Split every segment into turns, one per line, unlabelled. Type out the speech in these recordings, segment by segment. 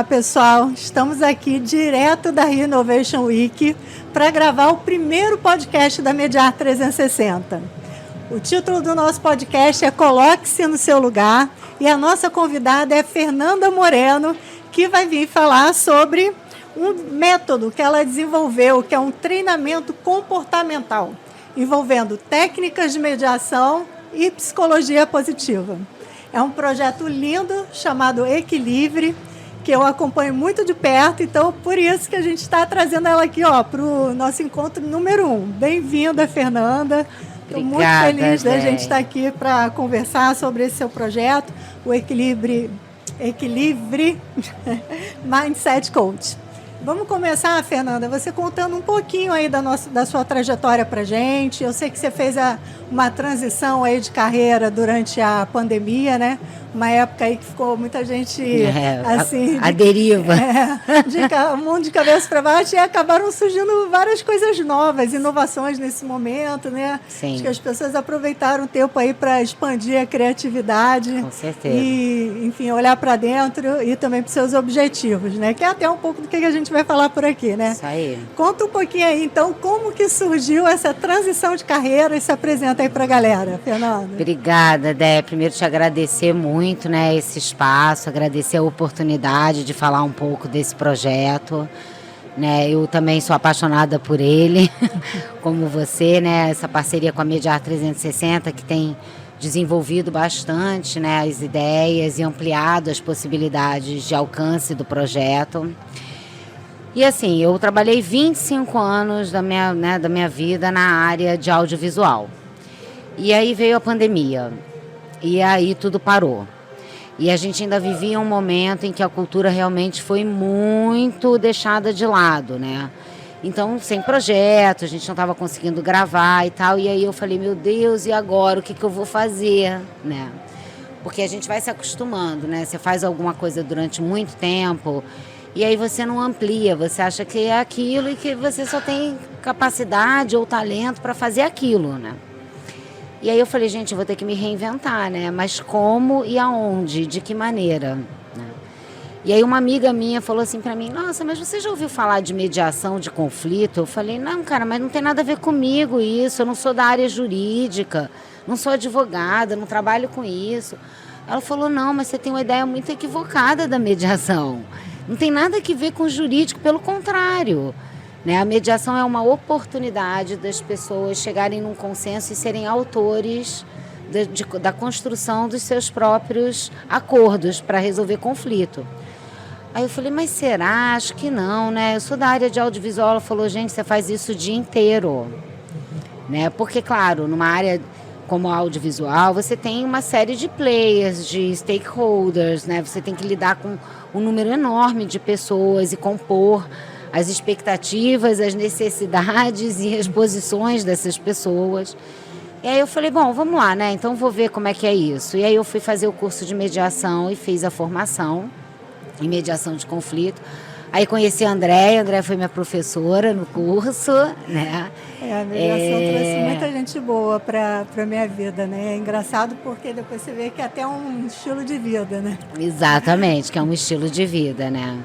Olá, pessoal. Estamos aqui direto da Rio Innovation Week para gravar o primeiro podcast da Mediar 360. O título do nosso podcast é Coloque-se no seu lugar e a nossa convidada é Fernanda Moreno, que vai vir falar sobre um método que ela desenvolveu, que é um treinamento comportamental, envolvendo técnicas de mediação e psicologia positiva. É um projeto lindo chamado Equilibre, que eu acompanho muito de perto, então por isso que a gente está trazendo ela aqui para o nosso encontro número 1. Bem-vinda, Fernanda. Estou muito feliz da gente estar aqui para conversar sobre esse seu projeto, o Equilibre Mindset Coach. Vamos começar, Fernanda, você contando um pouquinho aí da sua trajetória para a gente. Eu sei que você fez uma transição aí de carreira durante a pandemia, né? Uma época aí que ficou muita gente assim...
A deriva.
O mundo de cabeça para baixo, e acabaram surgindo várias coisas novas, inovações nesse momento, né?
Sim.
Acho que as pessoas aproveitaram o tempo aí para expandir a criatividade.
Com certeza.
E, enfim, olhar para dentro e também para os seus objetivos, né? Que é até um pouco do que a gente vai falar por aqui, né?
Isso aí.
Conta um pouquinho aí, então, como que surgiu essa transição de carreira e se apresenta aí para a galera, Fernanda.
Obrigada, Dé. Primeiro te agradecer muito, né, esse espaço, agradecer a oportunidade de falar um pouco desse projeto, né? Eu também sou apaixonada por ele, como você, né? Essa parceria com a Mediar 360 que tem desenvolvido bastante, né, as ideias e ampliado as possibilidades de alcance do projeto. E assim, eu trabalhei 25 anos da minha vida na área de audiovisual. E aí veio a pandemia. E aí tudo parou. E a gente ainda vivia um momento em que a cultura realmente foi muito deixada de lado, né? Então, sem projeto, a gente não estava conseguindo gravar e tal. E aí eu falei, meu Deus, e agora? O que eu vou fazer, né? Porque a gente vai se acostumando, né? Você faz alguma coisa durante muito tempo... E aí você não amplia, você acha que é aquilo e que você só tem capacidade ou talento para fazer aquilo, né? E aí eu falei, gente, eu vou ter que me reinventar, né? Mas como e aonde? De que maneira? Né? E aí uma amiga minha falou assim para mim, nossa, mas você já ouviu falar de mediação de conflito? Eu falei, não, cara, mas não tem nada a ver comigo isso, eu não sou da área jurídica, não sou advogada, não trabalho com isso. Ela falou, não, mas você tem uma ideia muito equivocada da mediação. Não tem nada a ver com o jurídico, pelo contrário. Né? A mediação é uma oportunidade das pessoas chegarem num consenso e serem autores da construção dos seus próprios acordos para resolver conflito. Aí eu falei, mas será? Acho que não, né? Eu sou da área de audiovisual. Ela falou, gente, você faz isso o dia inteiro. Né? Porque, claro, numa área como audiovisual, você tem uma série de players, de stakeholders, né? Você tem que lidar com um número enorme de pessoas e compor as expectativas, as necessidades e as posições dessas pessoas. E aí eu falei, bom, vamos lá, né? Então vou ver como é que é isso. E aí eu fui fazer o curso de mediação e fiz a formação em mediação de conflito. Aí conheci a Andréia foi minha professora no curso, né?
A mediação trouxe muita gente boa para a minha vida, né? É engraçado porque depois você vê que é até um estilo de vida, né?
Exatamente, que é um estilo de vida, né?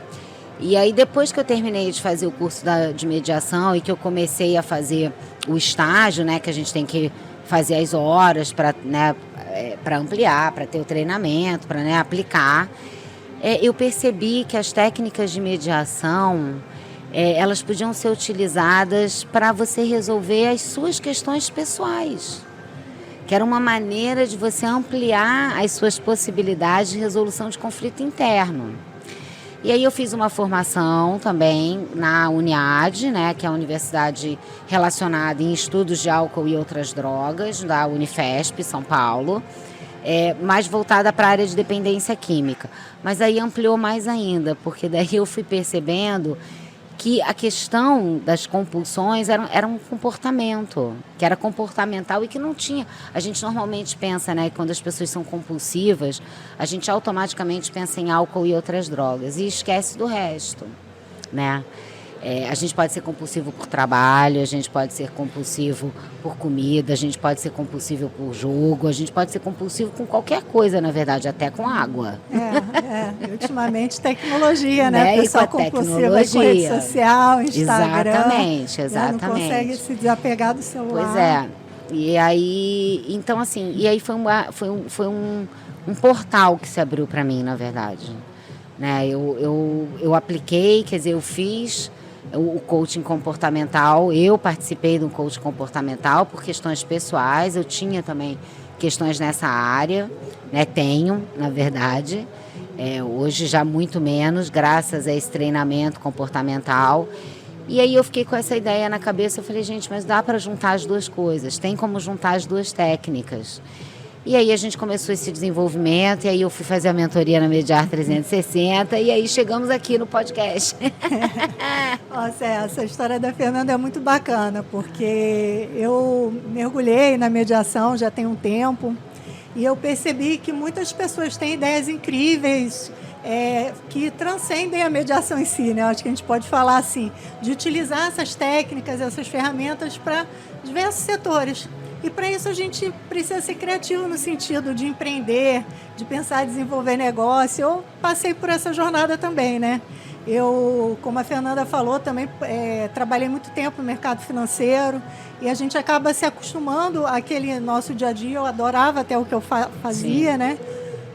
E aí depois que eu terminei de fazer o curso de mediação e que eu comecei a fazer o estágio, né? Que a gente tem que fazer as horas para, né, para ampliar, para ter o treinamento, para, né, aplicar. Eu percebi que as técnicas de mediação, elas podiam ser utilizadas para você resolver as suas questões pessoais, que era uma maneira de você ampliar as suas possibilidades de resolução de conflito interno. E aí eu fiz uma formação também na Uniad, né, que é a universidade relacionada em estudos de álcool e outras drogas, da Unifesp, São Paulo, mais voltada para a área de dependência química. Mas aí ampliou mais ainda, porque daí eu fui percebendo que a questão das compulsões era um comportamento, que era comportamental e que não tinha... A gente normalmente pensa, né, que quando as pessoas são compulsivas, a gente automaticamente pensa em álcool e outras drogas e esquece do resto, né? A gente pode ser compulsivo por trabalho, a gente pode ser compulsivo por comida, a gente pode ser compulsivo por jogo, a gente pode ser compulsivo com qualquer coisa, na verdade, até com água.
E ultimamente tecnologia, né? O pessoal compulsivo com rede social, Instagram.
Exatamente.
Não consegue se desapegar do celular.
Pois é. E aí, então assim, foi um portal que se abriu para mim, na verdade. Né? Eu apliquei, quer dizer, eu fiz o coaching comportamental, eu participei do coaching comportamental por questões pessoais, eu tinha também questões nessa área, né? Tenho, na verdade, hoje já muito menos, graças a esse treinamento comportamental. E aí eu fiquei com essa ideia na cabeça, eu falei, gente, mas dá para juntar as duas coisas, tem como juntar as duas técnicas. E aí a gente começou esse desenvolvimento, e aí eu fui fazer a mentoria na Mediar 360, e aí chegamos aqui no podcast.
Nossa, essa história da Fernanda é muito bacana, porque eu mergulhei na mediação já tem um tempo, e eu percebi que muitas pessoas têm ideias incríveis, que transcendem a mediação em si, né? Eu acho que a gente pode falar assim, de utilizar essas técnicas, essas ferramentas para diversos setores. E para isso a gente precisa ser criativo no sentido de empreender, de pensar em desenvolver negócio. Eu passei por essa jornada também, né? Eu, como a Fernanda falou, também trabalhei muito tempo no mercado financeiro e a gente acaba se acostumando àquele nosso dia a dia. Eu adorava até o que eu fazia, Sim. né?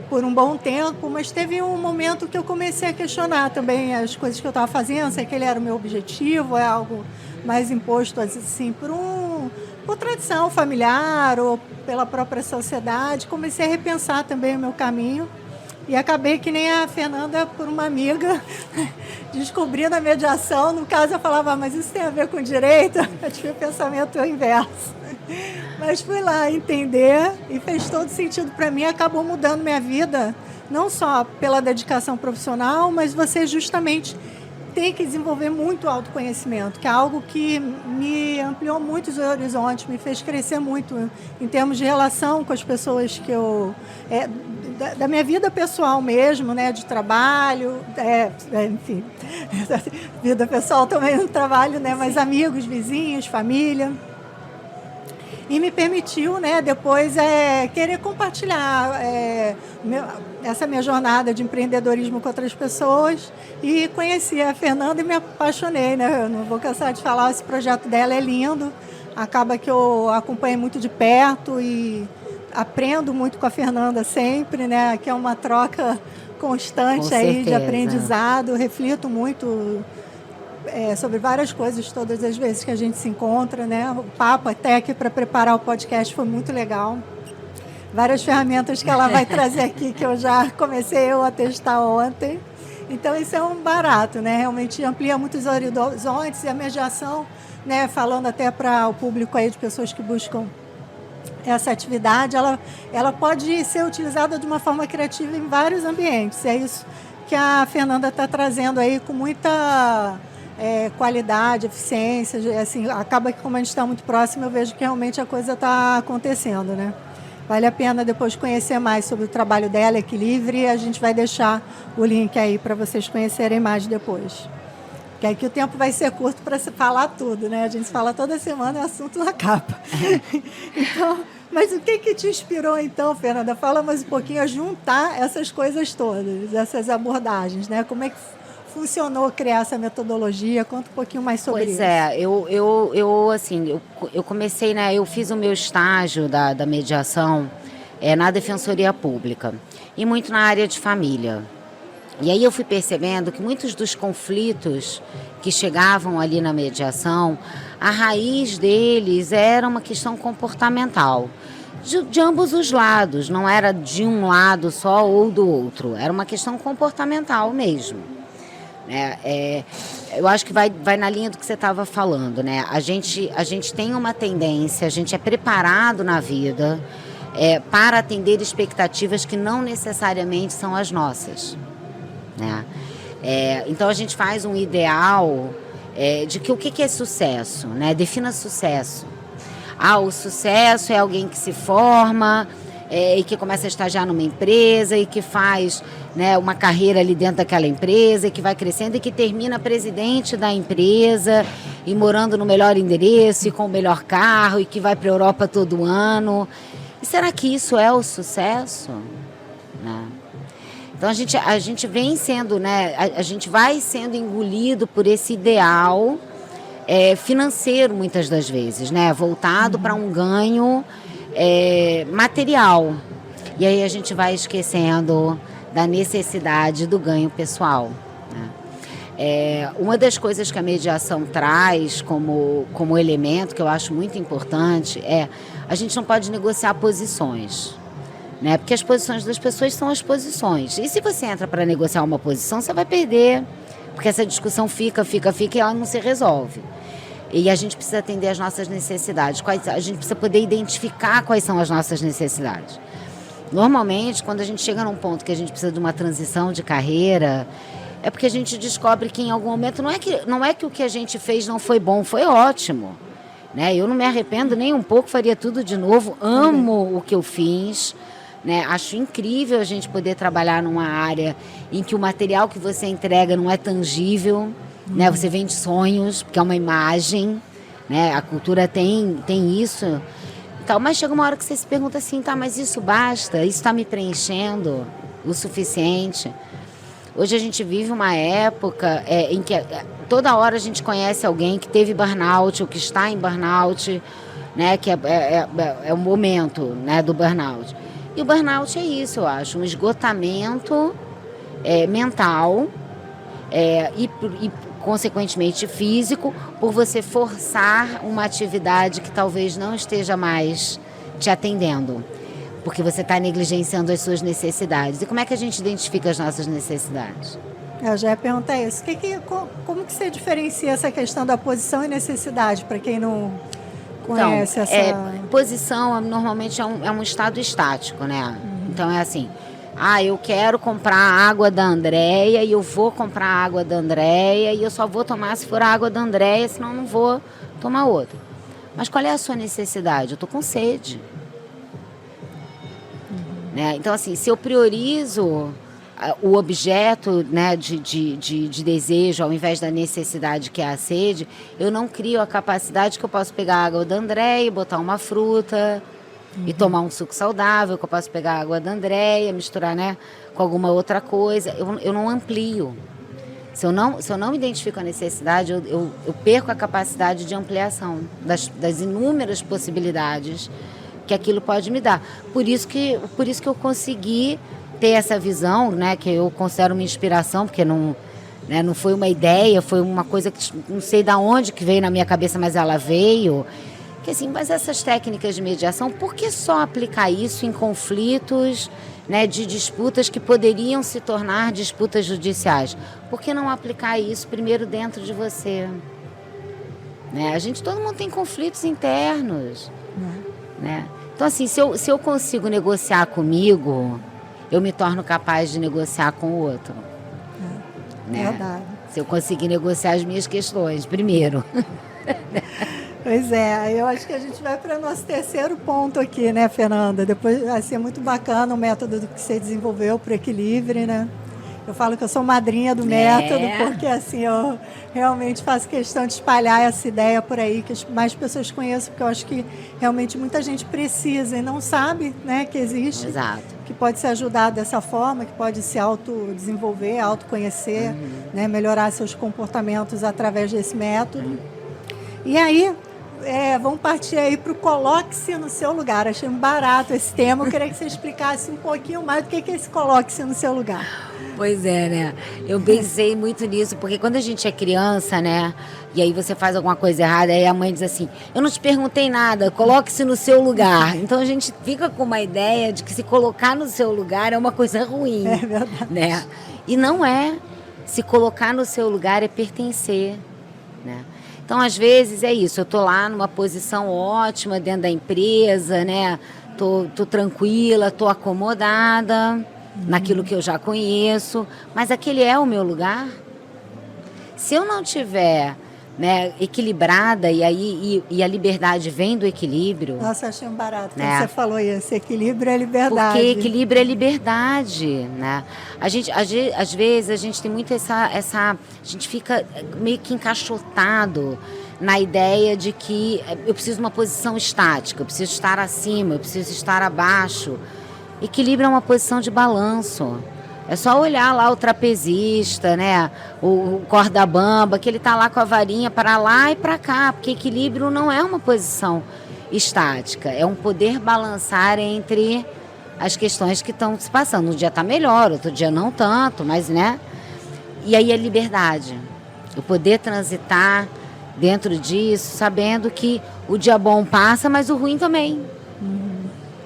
Por um bom tempo, mas teve um momento que eu comecei a questionar também as coisas que eu estava fazendo, se aquele era o meu objetivo, é algo mais imposto assim por tradição familiar ou pela própria sociedade. Comecei a repensar também o meu caminho e acabei que nem a Fernanda, por uma amiga, descobrindo a mediação. No caso, eu falava, mas isso tem a ver com direito? Eu tive o pensamento inverso. Mas fui lá entender e fez todo sentido para mim, acabou mudando minha vida, não só pela dedicação profissional, mas você justamente tem que desenvolver muito autoconhecimento, que é algo que me ampliou muito os horizontes, me fez crescer muito em termos de relação com as pessoas que eu... da minha vida pessoal mesmo, né, de trabalho, enfim, vida pessoal também no trabalho, né, mas amigos, vizinhos, família. E me permitiu, né, depois querer compartilhar essa minha jornada de empreendedorismo com outras pessoas. E conheci a Fernanda e me apaixonei, né? Eu não vou cansar de falar, esse projeto dela é lindo. Acaba que eu acompanho muito de perto e aprendo muito com a Fernanda sempre, né? Que é uma troca constante aí de aprendizado. Eu reflito muito sobre várias coisas todas as vezes que a gente se encontra, né? O papo até aqui para preparar o podcast foi muito legal. Várias ferramentas que ela vai trazer aqui que eu já comecei a testar ontem. Então isso é um barato, né? Realmente amplia muitos horizontes e a mediação, né? Falando até para o público aí de pessoas que buscam essa atividade, ela pode ser utilizada de uma forma criativa em vários ambientes. É isso que a Fernanda está trazendo aí com muita qualidade, eficiência, assim, acaba que como a gente está muito próximo, eu vejo que realmente a coisa está acontecendo, né? Vale a pena depois conhecer mais sobre o trabalho dela, Equilibre, e a gente vai deixar o link aí para vocês conhecerem mais depois. Porque aqui o tempo vai ser curto para se falar tudo, né? A gente fala toda semana e o assunto não acaba. Então, mas o que te inspirou então, Fernanda? Fala mais um pouquinho a juntar essas coisas todas, essas abordagens, né? Como é que funcionou criar essa metodologia? Conta um pouquinho mais sobre isso.
Eu comecei, né? Eu fiz o meu estágio da mediação na Defensoria Pública e muito na área de família. E aí eu fui percebendo que muitos dos conflitos que chegavam ali na mediação, a raiz deles era uma questão comportamental. De ambos os lados, não era de um lado só ou do outro, era uma questão comportamental mesmo. Eu acho que vai na linha do que você estava falando, né? A gente tem uma tendência, a gente é preparado na vida para atender expectativas que não necessariamente são as nossas, né? Então a gente faz um ideal de que o que é sucesso, né? Defina sucesso. O sucesso é alguém que se forma, e que começa a estagiar numa empresa e que faz, né, uma carreira ali dentro daquela empresa e que vai crescendo e que termina presidente da empresa e morando no melhor endereço e com o melhor carro e que vai para a Europa todo ano. E será que isso é o sucesso? Né? Então a gente vem sendo, né, a gente vai sendo engolido por esse ideal financeiro muitas das vezes, né, voltado para um ganho material. E aí a gente vai esquecendo da necessidade do ganho pessoal. Né? Uma das coisas que a mediação traz como elemento, que eu acho muito importante, a gente não pode negociar posições. Né? Porque as posições das pessoas são as posições. E se você entra para negociar uma posição, você vai perder. Porque essa discussão fica e ela não se resolve. E a gente precisa atender às nossas necessidades. A gente precisa poder identificar quais são as nossas necessidades. Normalmente, quando a gente chega num ponto que a gente precisa de uma transição de carreira, é porque a gente descobre que em algum momento não é que o que a gente fez não foi bom, foi ótimo. Né? Eu não me arrependo nem um pouco, faria tudo de novo, amo o que eu fiz. Né? Acho incrível a gente poder trabalhar numa área em que o material que você entrega não é tangível. Né? Você vende sonhos, porque é uma imagem, né? A cultura tem isso. Então, mas chega uma hora que você se pergunta assim, tá, mas isso basta? Isso está me preenchendo o suficiente? Hoje a gente vive uma época em que toda hora a gente conhece alguém que teve burnout ou que está em burnout, né? Que é o momento, né, do burnout. E o burnout é isso, eu acho, um esgotamento mental e consequentemente físico, por você forçar uma atividade que talvez não esteja mais te atendendo, porque você está negligenciando as suas necessidades. E como é que a gente identifica as nossas necessidades?
Eu já ia perguntar isso. Como que você diferencia essa questão da posição e necessidade, para quem não conhece essa...
Posição normalmente é um estado estático, né? Então é assim... eu quero comprar a água da Andréia e eu vou comprar a água da Andréia e eu só vou tomar se for a água da Andréia, senão não vou tomar outra. Mas qual é a sua necessidade? Eu estou com sede. Né? Então, assim, se eu priorizo o objeto, né, de desejo ao invés da necessidade, que é a sede, eu não crio a capacidade que eu posso pegar a água da Andréia e botar uma fruta... E tomar um suco saudável, que eu posso pegar a água da Andréia, misturar, né, com alguma outra coisa. Eu não amplio. Se eu não identifico a necessidade, eu perco a capacidade de ampliação das inúmeras possibilidades que aquilo pode me dar. Por isso que eu consegui ter essa visão, né, que eu considero uma inspiração, porque não foi uma ideia, foi uma coisa que não sei de onde que veio na minha cabeça, mas ela veio. Que assim, mas essas técnicas de mediação, por que só aplicar isso em conflitos, né, de disputas que poderiam se tornar disputas judiciais? Por que não aplicar isso primeiro dentro de você? Né? Todo mundo tem conflitos internos. Né? Então, assim, se eu consigo negociar comigo, eu me torno capaz de negociar com o outro. Né?
Verdade.
Se eu conseguir negociar as minhas questões primeiro.
Pois eu acho que a gente vai para o nosso terceiro ponto aqui, né, Fernanda? Depois vai ser muito bacana o método que você desenvolveu para o equilíbrio, né? Eu falo que eu sou madrinha do método, porque assim, eu realmente faço questão de espalhar essa ideia por aí, que mais pessoas conheçam, porque eu acho que realmente muita gente precisa e não sabe, né, que existe.
Exato.
Que pode se ajudar dessa forma, que pode se autodesenvolver, autoconhecer, né, melhorar seus comportamentos através desse método. E aí, vamos partir aí para o coloque-se no seu lugar. Achei barato esse tema. Eu queria que você explicasse um pouquinho mais do que é esse coloque-se no seu lugar.
Pois né? Eu pensei muito nisso, porque quando a gente é criança, né? E aí você faz alguma coisa errada, aí a mãe diz assim, eu não te perguntei nada, coloque-se no seu lugar. Então a gente fica com uma ideia de que se colocar no seu lugar é uma coisa ruim.
É verdade.
Né? E não é. Se colocar no seu lugar é pertencer, né? Então, às vezes, é isso. Eu estou lá numa posição ótima dentro da empresa, né? Tô tranquila, estou acomodada naquilo que eu já conheço. Mas aquele é o meu lugar? Se eu não tiver né, equilibrada, e a liberdade vem do equilíbrio.
Nossa, achei um barato
né?
quando você falou isso. Equilíbrio é liberdade.
Porque equilíbrio é liberdade, né? Às vezes, a gente tem muito a gente fica meio que encaixotado na ideia de que eu preciso de uma posição estática, eu preciso estar acima, eu preciso estar abaixo. Equilíbrio é uma posição de balanço. É só olhar lá o trapezista, né? O corda bamba, que ele está lá com a varinha para lá e para cá, porque equilíbrio não é uma posição estática, é um poder balançar entre as questões que estão se passando. Um dia está melhor, outro dia não tanto, mas, né? E aí é liberdade, o poder transitar dentro disso, sabendo que o dia bom passa, mas o ruim também.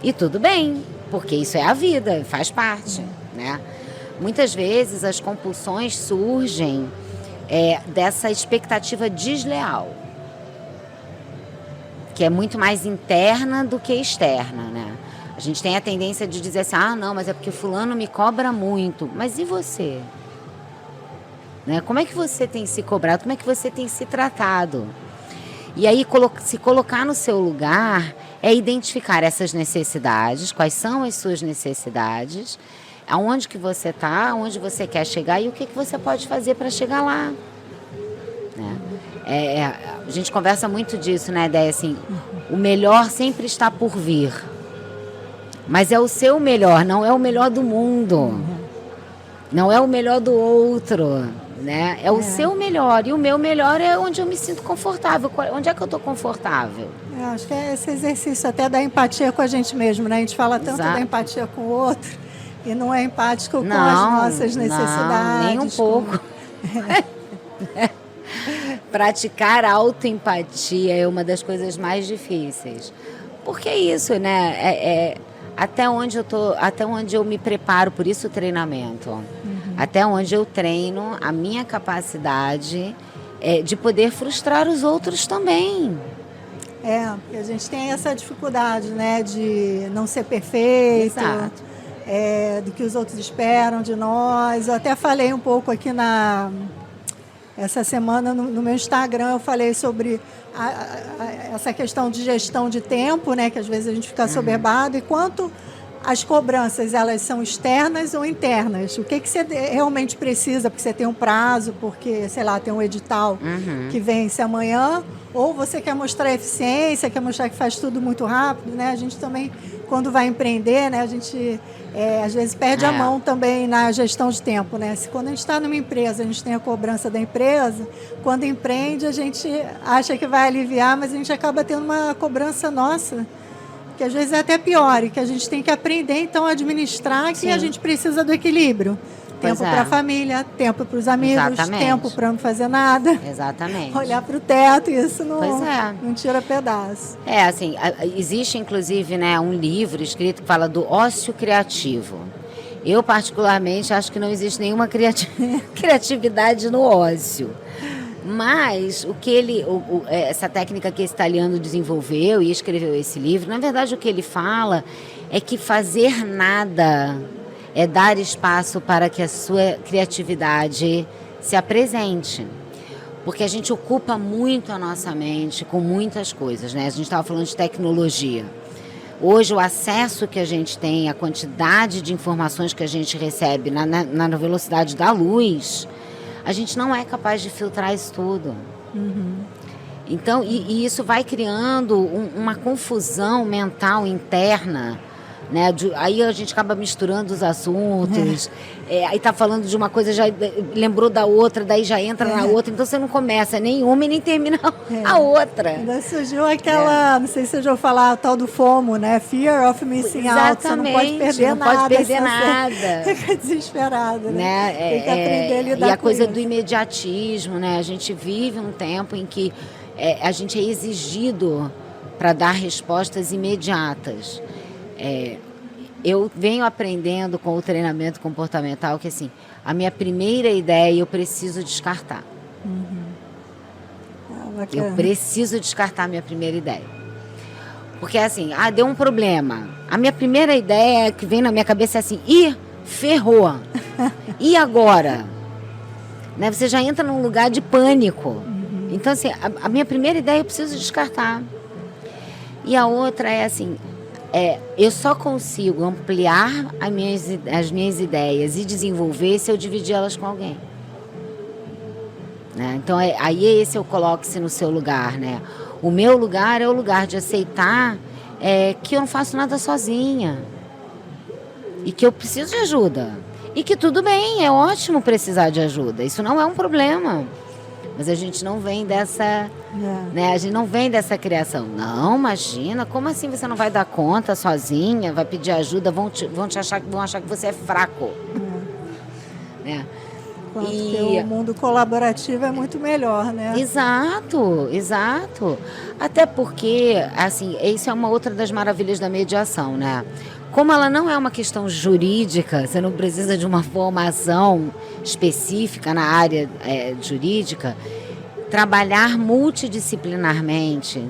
E tudo bem, porque isso é a vida, faz parte, né? Muitas vezes as compulsões surgem dessa expectativa desleal, que é muito mais interna do que externa, né? A gente tem a tendência de dizer assim, não, mas é porque fulano me cobra muito. Mas e você? Né? Como é que você tem se cobrado? Como é que você tem se tratado? E aí, se colocar no seu lugar é identificar essas necessidades, quais são as suas necessidades, aonde que você está, aonde você quer chegar e o que você pode fazer para chegar lá. Né? A gente conversa muito disso, né, ideia assim, o melhor sempre está por vir. Mas é o seu melhor, não é o melhor do mundo. Não é o melhor do outro. Né? É o seu melhor. E o meu melhor é onde eu me sinto confortável. Onde é que eu estou confortável?
Acho que é esse exercício até da empatia com a gente mesmo, né? A gente fala tanto da empatia com o outro e não é empático com as nossas necessidades.
Nem um pouco. Praticar a autoempatia é uma das coisas mais difíceis. Porque é isso, né? Até onde eu me preparo, por isso o treinamento. Até onde eu treino a minha capacidade de poder frustrar os outros também.
Porque a gente tem essa dificuldade, né? De não ser perfeito.
Exato.
Do que os outros esperam de nós. Eu até falei um pouco aqui essa semana no meu Instagram, eu falei sobre essa questão de gestão de tempo, né? Que às vezes a gente fica soberbado, e quanto as cobranças, elas são externas ou internas? O que você realmente precisa, porque você tem um prazo, porque, sei lá, tem um edital que vence amanhã, ou você quer mostrar eficiência, quer mostrar que faz tudo muito rápido, né? A gente também, quando vai empreender, né, a gente às vezes perde a mão também na gestão de tempo, né? Quando a gente está numa empresa, a gente tem a cobrança da empresa, quando empreende, a gente acha que vai aliviar, mas a gente acaba tendo uma cobrança nossa, que às vezes é até pior, e que a gente tem que aprender, então, a administrar, que a gente precisa do equilíbrio. Tempo para a família, tempo para os amigos,
Exatamente.
Tempo para não fazer nada.
Exatamente.
Olhar para o teto, isso não tira pedaço.
Assim, existe inclusive, né, um livro escrito que fala do ócio criativo. Eu, particularmente, acho que não existe nenhuma criatividade no ócio. Mas o que essa técnica que esse italiano desenvolveu e escreveu esse livro, na verdade o que ele fala é que fazer nada é dar espaço para que a sua criatividade se apresente. Porque a gente ocupa muito a nossa mente com muitas coisas, né? A gente estava falando de tecnologia. Hoje o acesso que a gente tem, a quantidade de informações que a gente recebe na velocidade da luz, a gente não é capaz de filtrar isso tudo. Então, e isso vai criando uma confusão mental interna, né? Aí a gente acaba misturando os assuntos, aí tá falando de uma coisa, já lembrou da outra, daí já entra na outra, então você não começa nenhuma e nem termina a outra.
Ainda surgiu aquela, não sei se você já ouviu falar, o tal do FOMO, né? Fear of missing out, você não pode perder nada. Não pode perder nada. Fica desesperado, né? Tem que aprender a lidar com
e a coisa
isso.
do imediatismo, né? A gente vive um tempo em que a gente é exigido para dar respostas imediatas. Eu venho aprendendo com o treinamento comportamental que, assim, a minha primeira ideia eu preciso descartar. Eu preciso descartar a minha primeira ideia. Porque, assim, deu um problema. A minha primeira ideia que vem na minha cabeça é assim, ferrou. E agora? Né? Você já entra num lugar de pânico. Então, assim, a minha primeira ideia eu preciso descartar. E a outra é assim, eu só consigo ampliar as minhas ideias e desenvolver se eu dividir elas com alguém. Né? Então, aí esse eu coloque-se no seu lugar, né? O meu lugar é o lugar de aceitar que eu não faço nada sozinha. E que eu preciso de ajuda. E que tudo bem, é ótimo precisar de ajuda. Isso não é um problema. Mas a gente não vem dessa... Né? A gente não vem dessa criação. Não, imagina, como assim você não vai dar conta sozinha, vai pedir ajuda, vão achar que você é fraco. Né?
Enquanto que o mundo colaborativo é muito melhor, né?
Exato. Até porque, assim, isso é uma outra das maravilhas da mediação, né? Como ela não é uma questão jurídica, você não precisa de uma formação específica na área jurídica, trabalhar multidisciplinarmente,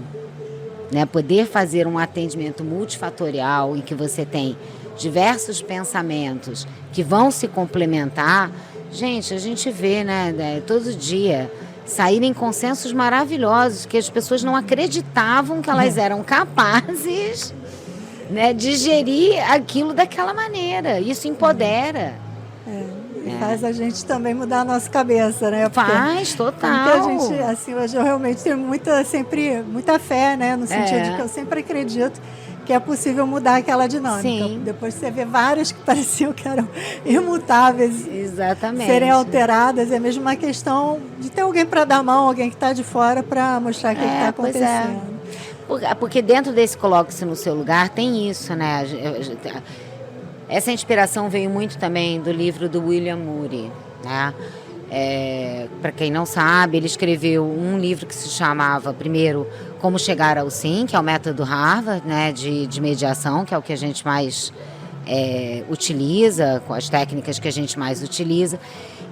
né? Poder fazer um atendimento multifatorial em que você tem diversos pensamentos que vão se complementar. Gente, a gente vê, né, todo dia saírem consensos maravilhosos que as pessoas não acreditavam que elas eram capazes, né, de gerir aquilo daquela maneira. Isso empodera.
Faz a gente também mudar a nossa cabeça, né? Porque
faz, total.
A gente, assim, hoje eu realmente tenho muita fé, né? No sentido de que eu sempre acredito que é possível mudar aquela dinâmica.
Sim.
Depois você vê várias que pareciam que eram imutáveis.
Exatamente.
Serem alteradas. É mesmo uma questão de ter alguém para dar mão, alguém que está de fora para mostrar o que está acontecendo.
Porque dentro desse coloque-se no seu lugar tem isso, né? Essa inspiração veio muito também do livro do William Ury, né? Para quem não sabe, ele escreveu um livro que se chamava, primeiro, Como Chegar ao Sim, que é o método Harvard, né, de mediação, que é o que a gente mais utiliza, com as técnicas que a gente mais utiliza.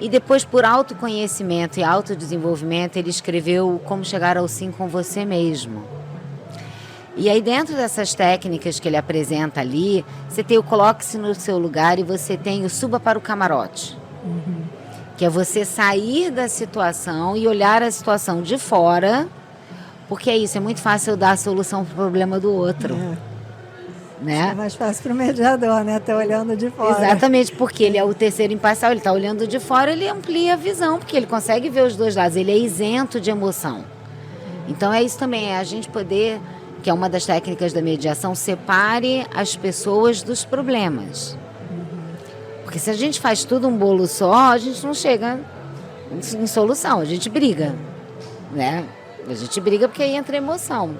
E depois, por autoconhecimento e autodesenvolvimento, ele escreveu Como Chegar ao Sim com Você Mesmo. E aí, dentro dessas técnicas que ele apresenta ali, você tem o coloque-se no seu lugar e você tem o suba para o camarote. Que é você sair da situação e olhar a situação de fora, porque é isso, é muito fácil dar a solução para o problema do outro. Né?
É mais fácil para o mediador, né? Tá olhando de fora.
Exatamente, porque ele é o terceiro imparcial, ele está olhando de fora, ele amplia a visão, porque ele consegue ver os dois lados, ele é isento de emoção. Então é isso também, é a gente poder, que é uma das técnicas da mediação, separe as pessoas dos problemas. Porque se a gente faz tudo um bolo só, a gente não chega em solução, a gente briga, né? A gente briga porque aí entra emoção.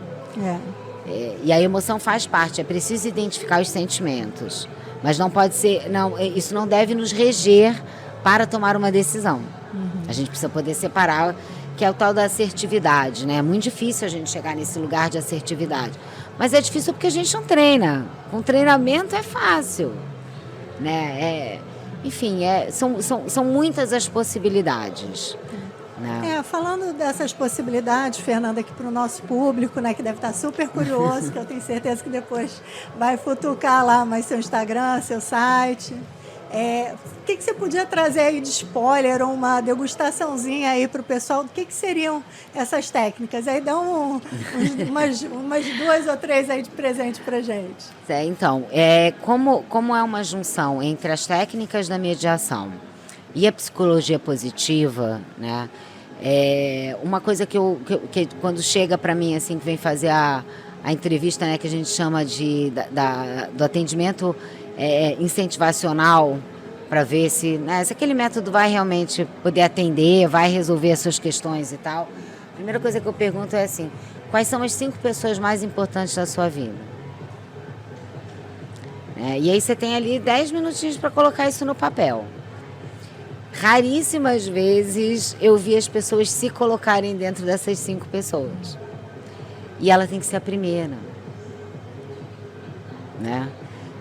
E a emoção faz parte, é preciso identificar os sentimentos. Mas não pode ser, isso não deve nos reger para tomar uma decisão. A gente precisa poder separar, que é o tal da assertividade, né? É muito difícil a gente chegar nesse lugar de assertividade. Mas é difícil porque a gente não treina. Com treinamento é fácil. Né? Enfim, são muitas as possibilidades. Né?
Falando dessas possibilidades, Fernanda, aqui para o nosso público, né, que deve estar super curioso, que eu tenho certeza que depois vai futucar lá mais seu Instagram, seu site. O que você podia trazer aí de spoiler ou uma degustaçãozinha aí para o pessoal? O que seriam essas técnicas? Aí dá umas 2 ou 3 aí de presente para gente.
Então, como é uma junção entre as técnicas da mediação e a psicologia positiva, né? Uma coisa que quando chega para mim, assim, que vem fazer a entrevista, né, que a gente chama do atendimento incentivacional, para ver se aquele método vai realmente poder atender, vai resolver as suas questões e tal. A primeira coisa que eu pergunto é assim: quais são as 5 pessoas mais importantes da sua vida? E aí você tem ali 10 minutinhos para colocar isso no papel. Raríssimas vezes eu vi as pessoas se colocarem dentro dessas 5 pessoas. E ela tem que ser a primeira. Né?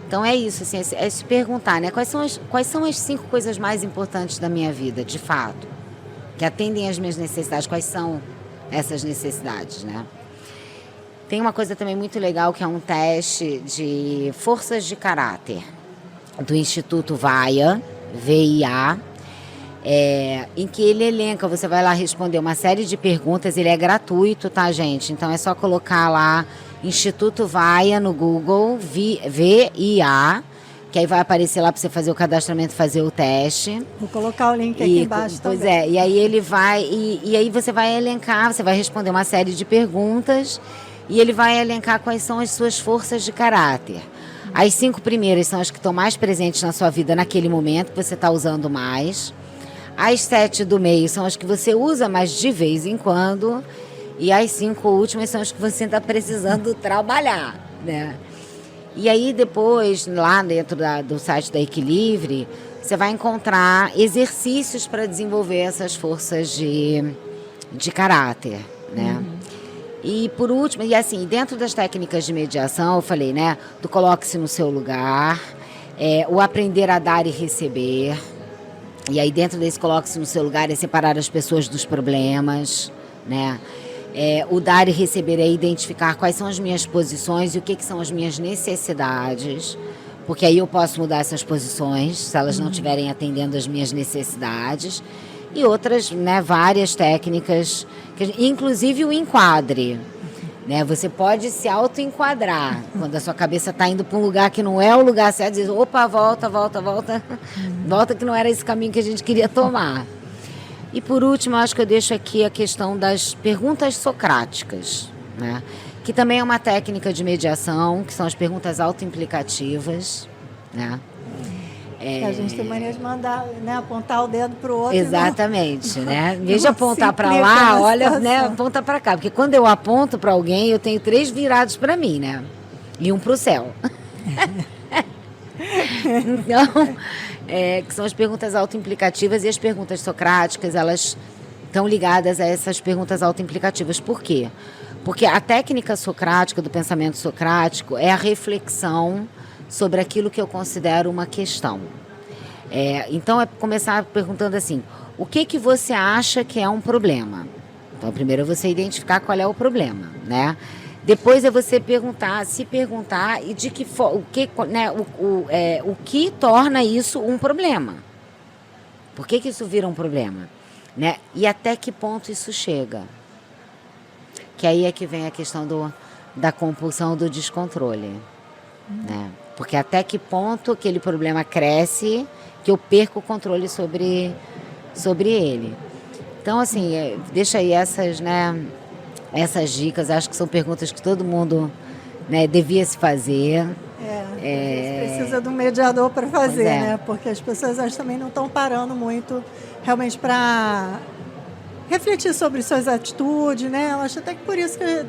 Então é isso, assim, é se perguntar, né? Quais são as 5 coisas mais importantes da minha vida, de fato, que atendem às minhas necessidades? Quais são essas necessidades, né? Tem uma coisa também muito legal, que é um teste de forças de caráter do Instituto VIA, em que ele elenca, você vai lá responder uma série de perguntas, ele é gratuito, tá, gente? Então é só colocar lá Instituto VIA no Google, VIA, que aí vai aparecer lá para você fazer o cadastramento, fazer o teste.
Vou colocar o link aqui embaixo
pois
também.
E aí ele vai, e aí você vai elencar, você vai responder uma série de perguntas, e ele vai elencar quais são as suas forças de caráter. As 5 primeiras são as que estão mais presentes na sua vida naquele momento, que você está usando mais. As 7 do meio são as que você usa mais de vez em quando. E as 5 últimas são as que você está precisando trabalhar, né? E aí depois, lá dentro do site da Equilibre, você vai encontrar exercícios para desenvolver essas forças de caráter, né? E por último, e assim, dentro das técnicas de mediação, eu falei, né? Do coloque-se no seu lugar, o aprender a dar e receber. E aí dentro desse coloque-se no seu lugar é separar as pessoas dos problemas, né? O dar e receber é identificar quais são as minhas posições e o que são as minhas necessidades, porque aí eu posso mudar essas posições se elas não estiverem atendendo às minhas necessidades. E outras, né, várias técnicas, inclusive o enquadre. Né? Você pode se auto-enquadrar quando a sua cabeça está indo para um lugar que não é o lugar certo, diz, opa, volta, volta que não era esse caminho que a gente queria tomar. E por último, acho que eu deixo aqui a questão das perguntas socráticas, né? Que também é uma técnica de mediação, que são as perguntas autoimplicativas, né?
A gente tem mania de mandar, né, apontar o dedo para o outro.
Exatamente, né? Em vez de apontar para lá, olha, né, aponta para cá. Porque quando eu aponto para alguém, eu tenho 3 virados para mim, né? E um para o céu. Então, que são as perguntas autoimplicativas, e as perguntas socráticas, elas estão ligadas a essas perguntas autoimplicativas. Por quê? Porque a técnica socrática, do pensamento socrático, é a reflexão sobre aquilo que eu considero uma questão. Então, é começar perguntando assim, o que você acha que é um problema? Então, primeiro é você identificar qual é o problema, né? Depois é você se perguntar e de que o que torna isso um problema. Por que isso vira um problema? Né? E até que ponto isso chega? Que aí é que vem a questão da compulsão, do descontrole. Né? Porque até que ponto aquele problema cresce que eu perco o controle sobre ele. Então, assim, deixa aí essas dicas. Acho que são perguntas que todo mundo, né, devia se fazer.
Precisa de um mediador para fazer, né? Porque as pessoas também não estão parando muito realmente para refletir sobre suas atitudes, né? Eu acho até que por isso que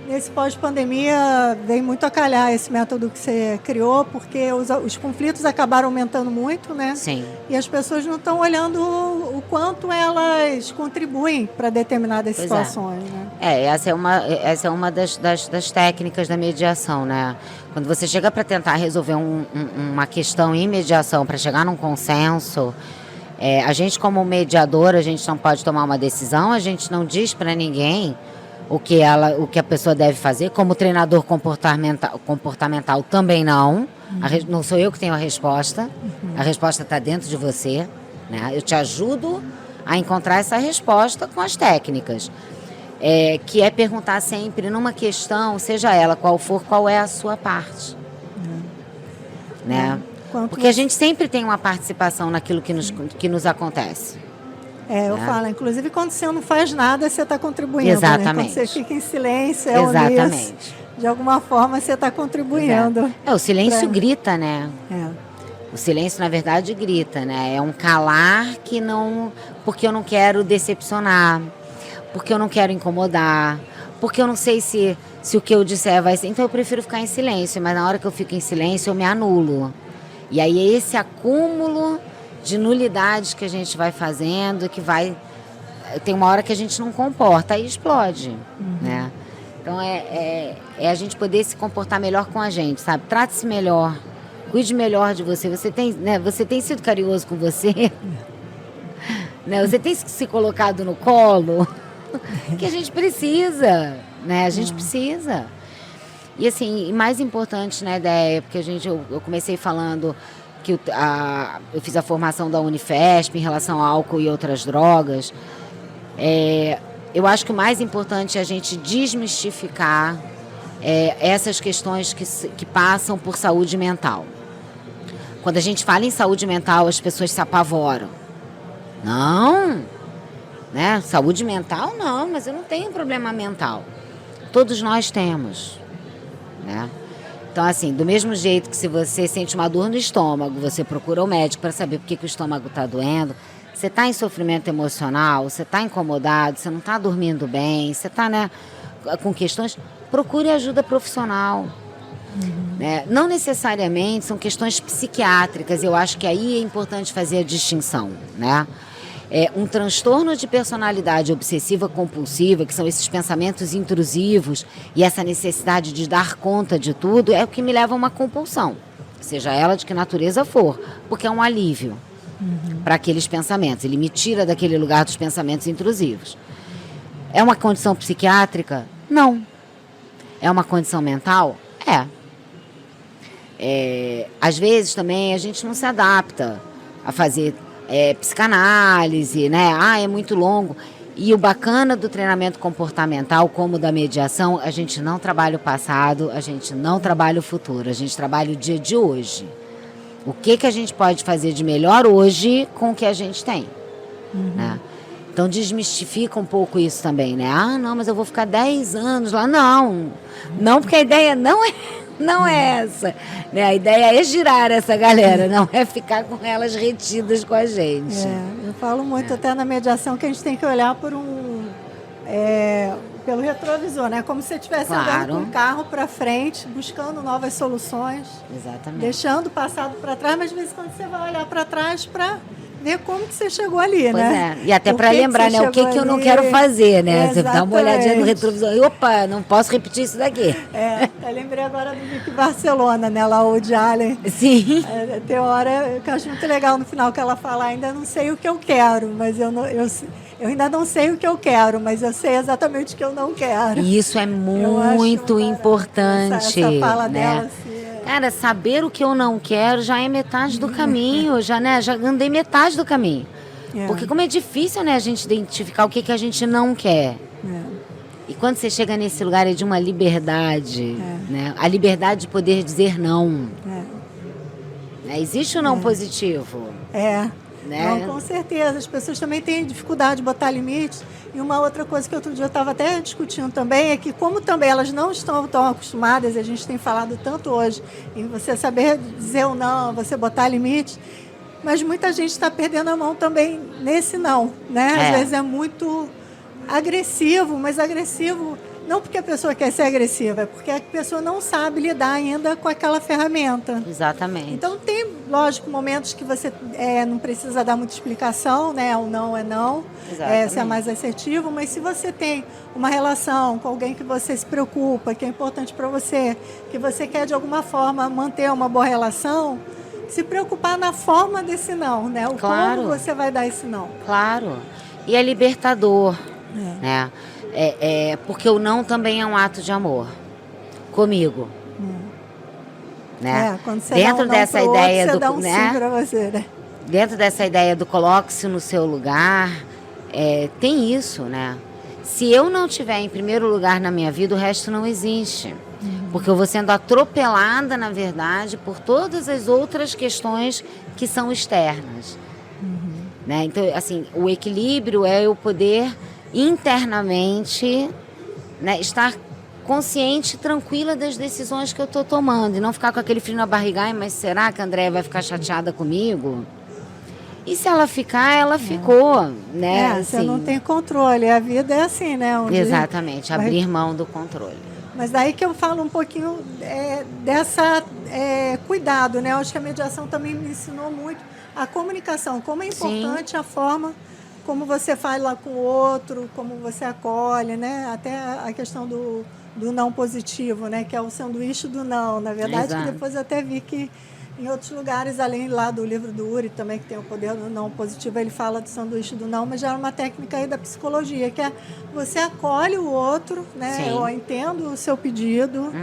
nesse pós-pandemia vem muito a calhar esse método que você criou, porque os conflitos acabaram aumentando muito, né?
Sim.
E as pessoas não estão olhando o quanto elas contribuem para determinadas situações, né?
Essa é uma das técnicas da mediação, né? Quando você chega para tentar resolver uma questão em mediação, para chegar num consenso, a gente como mediador, a gente não pode tomar uma decisão, a gente não diz para ninguém o que a pessoa deve fazer. Como treinador comportamental também não. Não sou eu que tenho a resposta. A resposta está dentro de você, né? Eu te ajudo a encontrar essa resposta com as técnicas. Que é perguntar sempre numa questão, seja ela qual for, qual é a sua parte. Né? Porque a gente sempre tem uma participação naquilo que nos acontece.
Eu falo, inclusive quando você não faz nada, você está contribuindo.
Exatamente.
Né? Quando você fica em silêncio,
Exatamente.
De alguma forma você está contribuindo.
O silêncio grita, né? O silêncio, na verdade, grita, né? É um calar que não... Porque eu não quero decepcionar, porque eu não quero incomodar, porque eu não sei se o que eu disser vai ser... Então eu prefiro ficar em silêncio, mas na hora que eu fico em silêncio eu me anulo. E aí é esse acúmulo de nulidades que a gente vai fazendo, que vai... Tem uma hora que a gente não comporta, aí explode, né? Então é a gente poder se comportar melhor com a gente, sabe? Trate-se melhor, cuide melhor de você. Você tem sido carinhoso com você? Né? Você tem se colocado no colo? Que a gente precisa, né? A gente precisa. E assim, mais importante, né, Déia, porque eu comecei falando que eu fiz a formação da Unifesp em relação ao álcool e outras drogas. Eu acho que o mais importante é a gente desmistificar essas questões que passam por saúde mental. Quando a gente fala em saúde mental, as pessoas se apavoram. Não, né? Saúde mental não, mas eu não tenho problema mental. Todos nós temos, né? Então, assim, do mesmo jeito que se você sente uma dor no estômago, você procura o médico para saber por que o estômago está doendo. Você está em sofrimento emocional, você está incomodado, você não está dormindo bem, você está, né, com questões, procure ajuda profissional. Né? Não necessariamente são questões psiquiátricas, eu acho que aí é importante fazer a distinção, né? Um transtorno de personalidade obsessiva compulsiva, que são esses pensamentos intrusivos e essa necessidade de dar conta de tudo, é o que me leva a uma compulsão, seja ela de que natureza for, porque é um alívio para aqueles pensamentos, ele me tira daquele lugar dos pensamentos intrusivos. É uma condição psiquiátrica? Não. É uma condição mental? Às vezes também a gente não se adapta a fazer psicanálise, né? É muito longo. E o bacana do treinamento comportamental, como da mediação, a gente não trabalha o passado, a gente não trabalha o futuro, a gente trabalha o dia de hoje. O que a gente pode fazer de melhor hoje com o que a gente tem, né? Então desmistifica um pouco isso também, né? Não, mas eu vou ficar 10 anos lá. Não, porque a ideia não é essa, né? A ideia é girar essa galera, não é ficar com elas retidas com a gente.
Eu falo muito até na mediação que a gente tem que olhar pelo retrovisor, né? Como se você estivesse andando com o carro para frente, buscando novas soluções.
Exatamente.
Deixando o passado para trás, mas de vez em quando você vai olhar para trás para ver como que você chegou ali, né?
E até para lembrar, né? O que eu não quero fazer, né? Você dá uma olhadinha no retrovisor e, opa, não posso repetir isso daqui.
Eu lembrei agora do Vicky Barcelona, né? Lá, o de Allen.
Sim.
Tem hora que eu acho muito legal no final que ela fala, ainda não sei o que eu quero, mas eu ainda não sei o que eu quero, mas eu sei exatamente o que eu não quero.
E isso é muito importante.
Essa fala
né?
dela, assim,
Cara, saber o que eu não quero já é metade do caminho, já andei metade do caminho. Porque como é difícil, né, a gente identificar o que a gente não quer. E quando você chega nesse lugar é de uma liberdade, né? A liberdade de poder dizer não. Existe o não positivo? Né?
Não, com certeza. As pessoas também têm dificuldade de botar limites. E uma outra coisa que outro dia eu estava até discutindo também é que, como também elas não estão tão acostumadas, e a gente tem falado tanto hoje, em você saber dizer o não, você botar limites, mas muita gente está perdendo a mão também nesse não, né? Às vezes é muito agressivo, mas agressivo não porque a pessoa quer ser agressiva, é porque a pessoa não sabe lidar ainda com aquela ferramenta.
Exatamente.
Então tem, lógico, momentos que você não precisa dar muita explicação, né? O não é não, ser mais assertivo, mas se você tem uma relação com alguém que você se preocupa, que é importante para você, que você quer de alguma forma manter uma boa relação, se preocupar na forma desse não, né? Como você vai dar esse não.
Claro. E é libertador, né? Porque o não também é um ato de amor comigo, né?
Quando você
dentro
dá um não
dessa
pro
ideia
outro, você
do,
dá um
né?
sim para você, né?
Dentro dessa ideia do coloque-se no seu lugar, tem isso, né? Se eu não tiver em primeiro lugar na minha vida, o resto não existe. Porque eu vou sendo atropelada, na verdade, por todas as outras questões que são externas. Né? Então, assim, o equilíbrio é eu poder internamente, né, estar consciente e tranquila das decisões que eu estou tomando e não ficar com aquele frio na barriga, mas será que a Andréia vai ficar chateada comigo? E se ela ficar, ela ficou, né?
Você não tem controle, a vida é assim, né?
Exatamente, abrir mão do controle.
Mas daí que eu falo um pouquinho dessa cuidado, né? Eu acho que a mediação também me ensinou muito a comunicação, como é importante a forma como você fala com o outro, como você acolhe, né? Até a questão do não positivo, né? Que é o sanduíche do não. Na verdade, que depois eu até vi que em outros lugares, além lá do livro do Uri, também, que tem o poder do não positivo, ele fala do sanduíche do não, mas já é uma técnica aí da psicologia, que é você acolhe o outro, né? Eu entendo o seu pedido,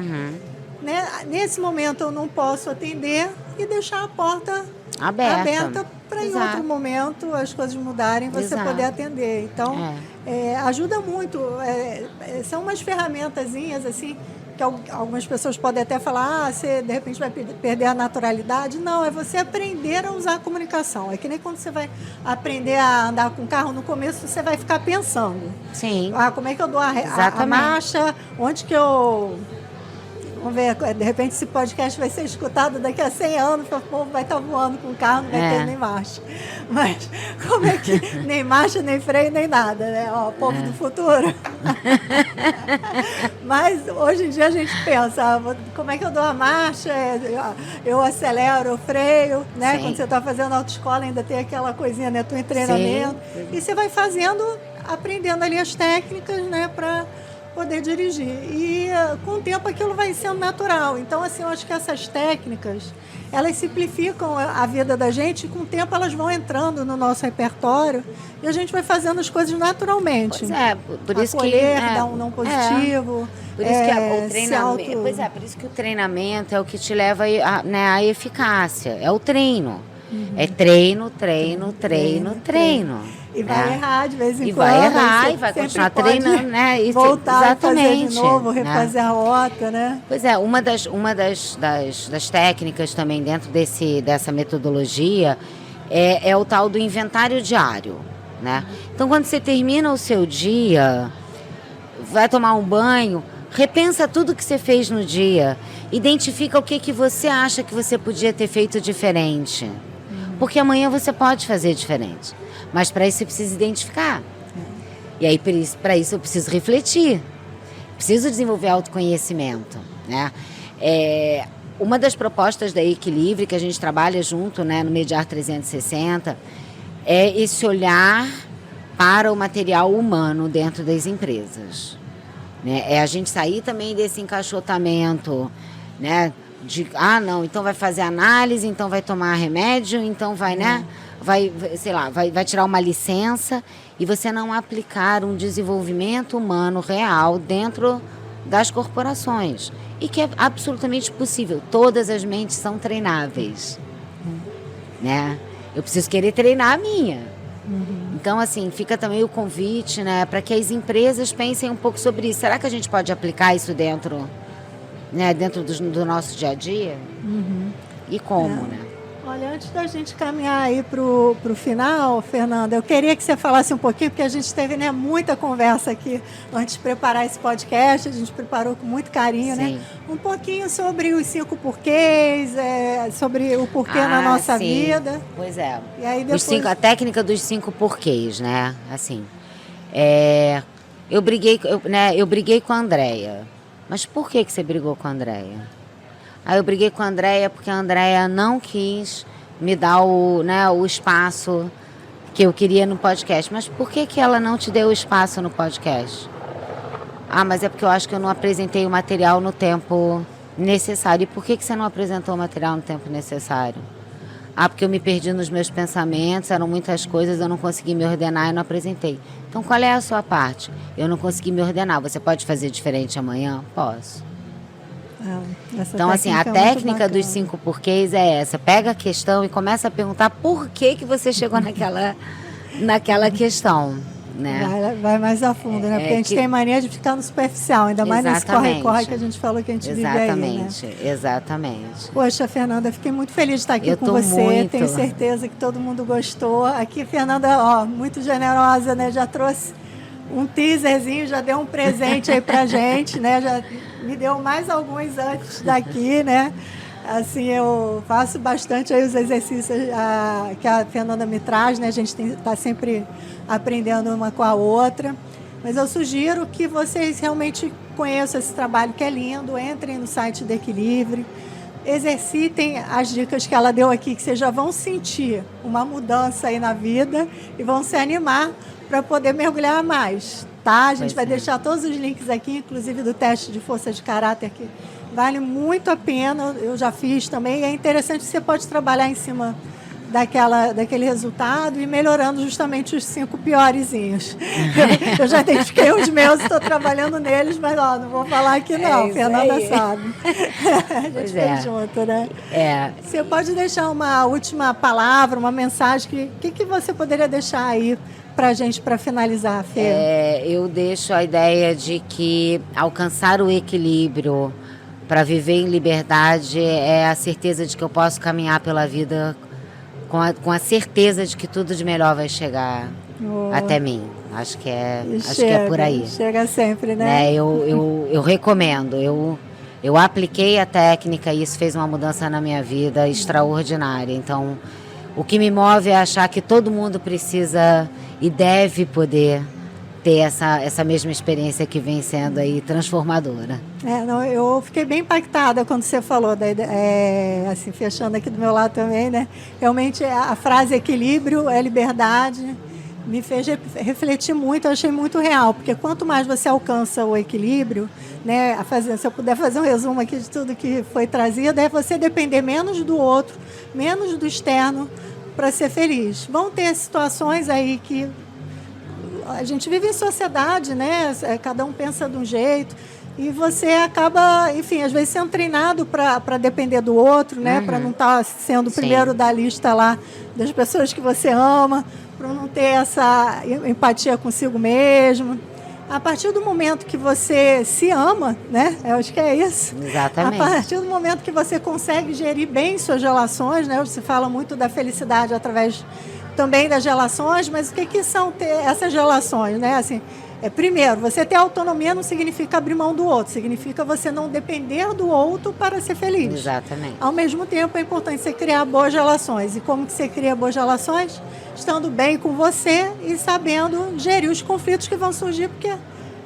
né, nesse momento eu não posso atender e deixar a porta
Aberta
para em outro momento as coisas mudarem, você poder atender. Então, ajuda muito. São umas ferramentazinhas assim, que algumas pessoas podem até falar, você de repente vai perder a naturalidade. Não, é você aprender a usar a comunicação. É que nem quando você vai aprender a andar com carro, no começo você vai ficar pensando.
Sim.
Como é que eu dou a marcha, onde que eu... Vamos ver, de repente esse podcast vai ser escutado daqui a 100 anos, o povo vai estar voando com o carro, não vai ter nem marcha. Mas como é que nem marcha, nem freio, nem nada, né? Ó, povo do futuro. Mas hoje em dia a gente pensa, como é que eu dou a marcha? Eu acelero, eu freio, né? Sim. Quando você está fazendo autoescola ainda tem aquela coisinha, né? Tu em treinamento. Sim. E você vai fazendo, aprendendo ali as técnicas, né? Para poder dirigir. E com o tempo aquilo vai sendo natural. Então, assim, eu acho que essas técnicas, elas simplificam a vida da gente e com o tempo elas vão entrando no nosso repertório e a gente vai fazendo as coisas naturalmente.
Pois é, por isso
acolher, que... dar um não positivo.
Por isso que o treinamento... Pois é, por isso que o treinamento é o que te leva à eficácia. É o treino. É treino.
E vai errar de vez em quando.
E vai errar, e vai continuar treinando, né?
E voltar a fazer de novo, refazer a rota, né?
Pois é, uma das técnicas também dentro dessa metodologia é o tal do inventário diário, né? Então, quando você termina o seu dia, vai tomar um banho, repensa tudo que você fez no dia, identifica o que você acha que você podia ter feito diferente. Porque amanhã você pode fazer diferente. Mas para isso você precisa identificar. E aí, para isso eu preciso refletir. Preciso desenvolver autoconhecimento, né? Uma das propostas da Equilibre, que a gente trabalha junto, né, no Mediar 360, é esse olhar para o material humano dentro das empresas. Né? É a gente sair também desse encaixotamento, né? Não, então vai fazer análise, então vai tomar remédio, então vai, né? Vai tirar uma licença e você não aplicar um desenvolvimento humano real dentro das corporações. E que é absolutamente possível. Todas as mentes são treináveis. Né? Eu preciso querer treinar a minha. Então, assim, fica também o convite, né, para que as empresas pensem um pouco sobre isso. Será que a gente pode aplicar isso dentro do nosso dia a dia? E como, né?
Olha, antes da gente caminhar aí para o final, Fernanda, eu queria que você falasse um pouquinho, porque a gente teve, né, muita conversa aqui antes de preparar esse podcast, a gente preparou com muito carinho, né? Um pouquinho sobre os 5 porquês, sobre o porquê na nossa vida.
Pois é.
E aí depois...
a técnica dos 5 porquês, né? Assim, eu briguei com a Andréia. Mas por que você brigou com a Andréia? Aí eu briguei com a Andréia porque a Andréia não quis me dar o espaço que eu queria no podcast. Mas por que ela não te deu o espaço no podcast? Mas é porque eu acho que eu não apresentei o material no tempo necessário. E por que você não apresentou o material no tempo necessário? Porque eu me perdi nos meus pensamentos, eram muitas coisas, eu não consegui me ordenar e não apresentei. Então, qual é a sua parte? Eu não consegui me ordenar. Você pode fazer diferente amanhã? Posso. Então, assim, a técnica dos 5 porquês é essa. Pega a questão e começa a perguntar por que você chegou naquela questão, né?
Vai mais a fundo, né? Porque a gente tem mania de ficar no superficial, ainda mais nesse corre-corre que a gente falou que a gente vive aí, né?
Exatamente.
Poxa, Fernanda, fiquei muito feliz de estar aqui com você. Muito. Tenho certeza que todo mundo gostou. Aqui, Fernanda, muito generosa, né? Já trouxe um teaserzinho, já deu um presente aí pra gente, né? Já me deu mais alguns antes daqui, né? Assim, eu faço bastante aí os exercícios que a Fernanda me traz, né? A gente está sempre aprendendo uma com a outra. Mas eu sugiro que vocês realmente conheçam esse trabalho que é lindo, entrem no site da Equilibre, exercitem as dicas que ela deu aqui, que vocês já vão sentir uma mudança aí na vida e vão se animar para poder mergulhar mais, tá? A gente vai deixar todos os links aqui, inclusive do teste de força de caráter, que vale muito a pena, eu já fiz também, e é interessante que você pode trabalhar em cima daquele resultado e melhorando justamente os 5 piorezinhos. Eu já identifiquei os meus, estou trabalhando neles, mas não vou falar aqui não, Fernanda sabe. A gente fez junto, né? Você pode deixar uma última palavra, uma mensagem, que você poderia deixar aí para a gente, para finalizar, Fê?
Eu deixo a ideia de que alcançar o equilíbrio para viver em liberdade é a certeza de que eu posso caminhar pela vida com a certeza de que tudo de melhor vai chegar até mim. Acho que é por aí.
Chega sempre, né?
Eu recomendo. Eu apliquei a técnica e isso fez uma mudança na minha vida extraordinária. Então, o que me move é achar que todo mundo precisa e deve poder ter essa mesma experiência que vem sendo aí transformadora.
Eu fiquei bem impactada quando você falou, assim, fechando aqui do meu lado também, né? Realmente a frase equilíbrio é liberdade me fez refletir muito, eu achei muito real, porque quanto mais você alcança o equilíbrio, né, se eu puder fazer um resumo aqui de tudo que foi trazido, é você depender menos do outro, menos do externo, para ser feliz. Vão ter situações aí que a gente vive em sociedade, né? Cada um pensa de um jeito e você acaba, enfim, às vezes sendo treinado para depender do outro, né? Para não estar sendo o primeiro da lista lá das pessoas que você ama, para não ter essa empatia consigo mesmo. A partir do momento que você se ama, né? Eu acho que é isso.
Exatamente.
A partir do momento que você consegue gerir bem suas relações, né? Você fala muito da felicidade através também das relações, mas o que são essas relações, né? Assim, primeiro, você ter autonomia não significa abrir mão do outro, significa você não depender do outro para ser feliz.
Exatamente.
Ao mesmo tempo, é importante você criar boas relações. E como que você cria boas relações? Estando bem com você e sabendo gerir os conflitos que vão surgir, porque,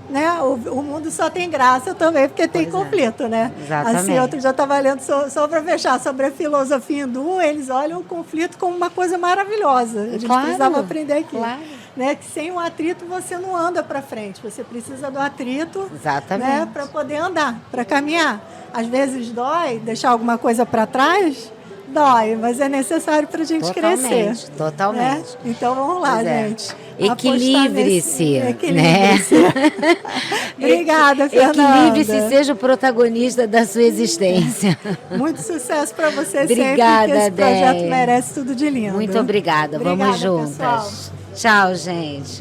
né, o mundo só tem graça também porque tem conflito, né?
Exatamente.
Assim, outro dia eu estava lendo, só para fechar, sobre a filosofia hindu, eles olham o conflito como uma coisa maravilhosa. A gente precisava aprender aqui.
Claro.
Né, que sem o atrito você não anda para frente, você precisa do atrito,
né,
para poder andar, para caminhar. Às vezes dói deixar alguma coisa para trás, dói, mas é necessário para a gente crescer.
Totalmente.
Né? Então vamos lá, gente.
Equilibre-se.
Equilibre-se. Obrigada, Fernanda.
Equilibre-se, seja o protagonista da sua existência.
Muito sucesso para você
obrigada,
sempre, que esse projeto merece tudo de lindo.
Muito obrigada. Vamos juntas.
Pessoal.
Tchau, gente.